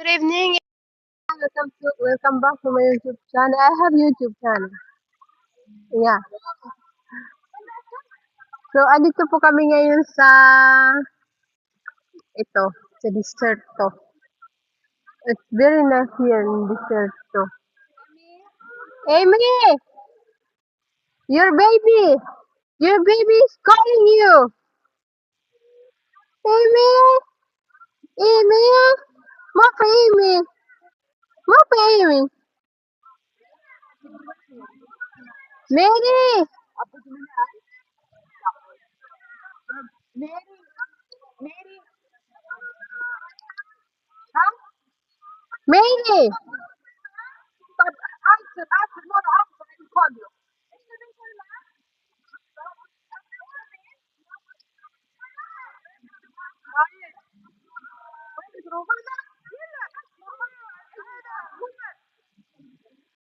Good evening. Welcome back to my YouTube channel. I have YouTube channel. Yeah. So, andito po kami ngayon sa sa desert to. It's very nice here in desert to. Amy, your baby, your baby is calling you. Amy, Amy, Mapa Amy, Mapa Amy, Mary, Mary.